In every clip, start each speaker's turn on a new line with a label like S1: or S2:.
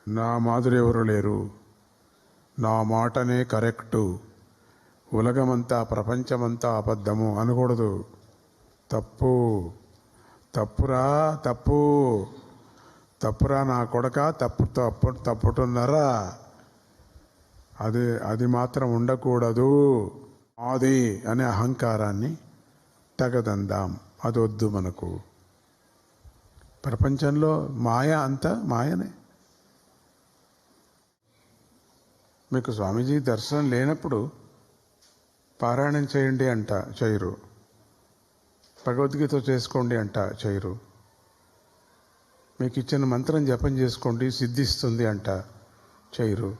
S1: నా మాదిరి ఎవరు లేరు, నా మాటనే కరెక్టు, ఉలగమంతా ప్రపంచమంతా అబద్ధము అనకూడదు. తప్పు, తప్పురా, తప్పు, తప్పురా నా కొడక, తప్పుతున్నారా. అది మాత్రం ఉండకూడదు. ఆది అనే అహంకారాన్ని తగదందాం, అది వద్దు మనకు. ప్రపంచంలో మాయ అంతా మాయనే. మీకు స్వామీజీ దర్శనం లేనప్పుడు పారాయణం చేయండి అంట, చేయరు. భగవద్గీత చేసుకోండి అంట, చేయరు. మీకు ఇచ్చిన మంత్రం జపం చేసుకోండి సిద్ధిస్తుంది అంట, చేయరు.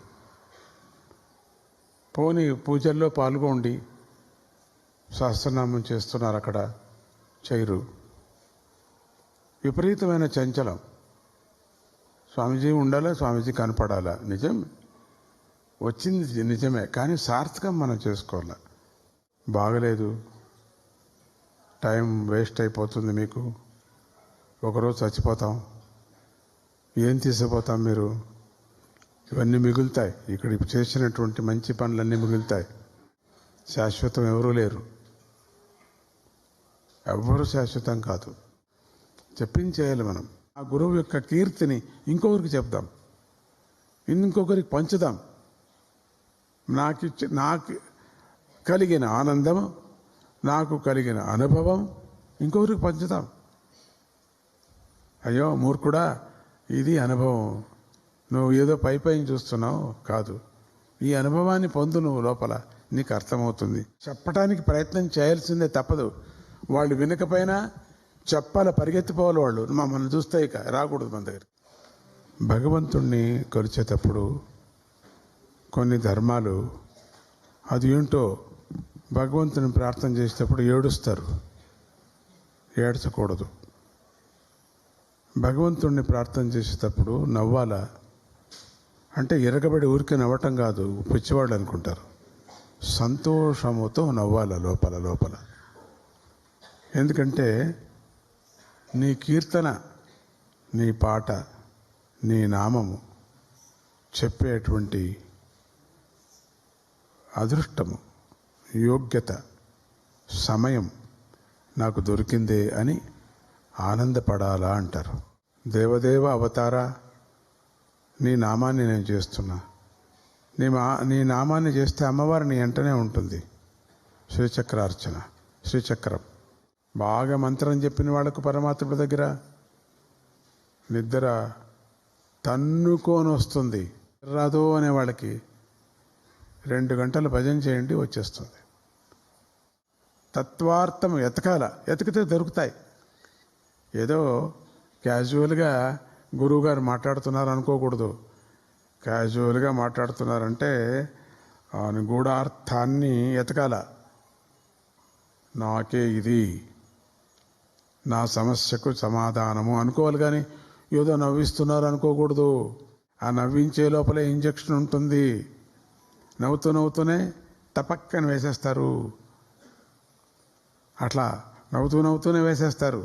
S1: పోనీ పూజల్లో పాల్గొండి, సహస్రనామం చేస్తున్నారు అక్కడ, చేయరు. విపరీతమైన చంచలం. స్వామీజీ ఉండాలా, స్వామీజీ కనపడాలా, నిజం వచ్చింది నిజమే, కానీ సార్థకం మనం చేసుకోవాలి. బాగలేదు, టైం వేస్ట్ అయిపోతుంది మీకు, ఒకరోజు చచ్చిపోతాం, ఏం తీసుకుపోతాం మీరు? ఇవన్నీ మిగులుతాయి, ఇక్కడ చేసినటువంటి మంచి పనులన్నీ మిగులుతాయి. శాశ్వతం ఎవరూ లేరు, ఎవ్వరూ శాశ్వతం కాదు. చెప్పించేయాలి మనం. ఆ గురువు యొక్క కీర్తిని ఇంకొకరికి చెప్దాం, ఇంకొకరికి పంచుదాం. నాకు కలిగిన ఆనందం, నాకు కలిగిన అనుభవం ఇంకొకరికి పంచుదాం. అయ్యో మూర్ఖుడా, ఇది అనుభవం, నువ్వు ఏదో పై చూస్తున్నావు కాదు, ఈ అనుభవాన్ని పొందు, నువ్వు లోపల నీకు అర్థమవుతుంది. చెప్పడానికి ప్రయత్నం చేయాల్సిందే, తప్పదు. వాళ్ళు వినకపోయినా చెప్పాలి, పరిగెత్తిపోవాలి వాళ్ళు. మమ్మల్ని చూస్తే ఇక రాకూడదు మన దగ్గర. భగవంతుణ్ణి కొలిచేటప్పుడు కొన్ని ధర్మాలు, అది ఏంటో, భగవంతుని ప్రార్థన చేసేటప్పుడు ఏడుస్తారు, ఏడ్చకూడదు. భగవంతుణ్ణి ప్రార్థన చేసేటప్పుడు నవ్వాలా అంటే ఎరగబడి ఊరికే నవ్వటం కాదు, పిచ్చివాళ్ళు అనుకుంటారు. సంతోషముతో నవ్వాల లోపల లోపల. ఎందుకంటే నీ కీర్తన, నీ పాట, నీ నామము చెప్పేటువంటి అదృష్టము, యోగ్యత, సమయం నాకు దొరికిందే అని ఆనందపడాలా అంటారు. దేవదేవ అవతారా, నీ నామాన్ని నేను చేస్తున్నా, నీ నామాన్ని చేస్తే అమ్మవారు నీ వెంటనే ఉంటుంది. శ్రీచక్రార్చన, శ్రీచక్రం బాగా మంత్రం చెప్పిన వాళ్ళకు పరమాత్ముడి దగ్గర నిద్ర తన్నుకొని వస్తుంది. రాదో అనే వాళ్ళకి 2 గంటలు భజన చేయండి, వచ్చేస్తుంది. తత్వార్థం ఎతికితే దొరుకుతాయి. ఏదో క్యాజువల్గా గురువుగారు మాట్లాడుతున్నారు అనుకోకూడదు. క్యాజువల్గా మాట్లాడుతున్నారంటే గూఢార్థాన్ని ఎతకాల. నాకే ఇది, నా సమస్యకు సమాధానము అనుకోవాలి, కానీ ఏదో నవ్విస్తున్నారు అనుకోకూడదు. ఆ నవ్వించే లోపలే ఇంజెక్షన్ ఉంటుంది. నవ్వుతూనే టపక్కని వేసేస్తారు. అట్లా నవ్వుతూనే వేసేస్తారు.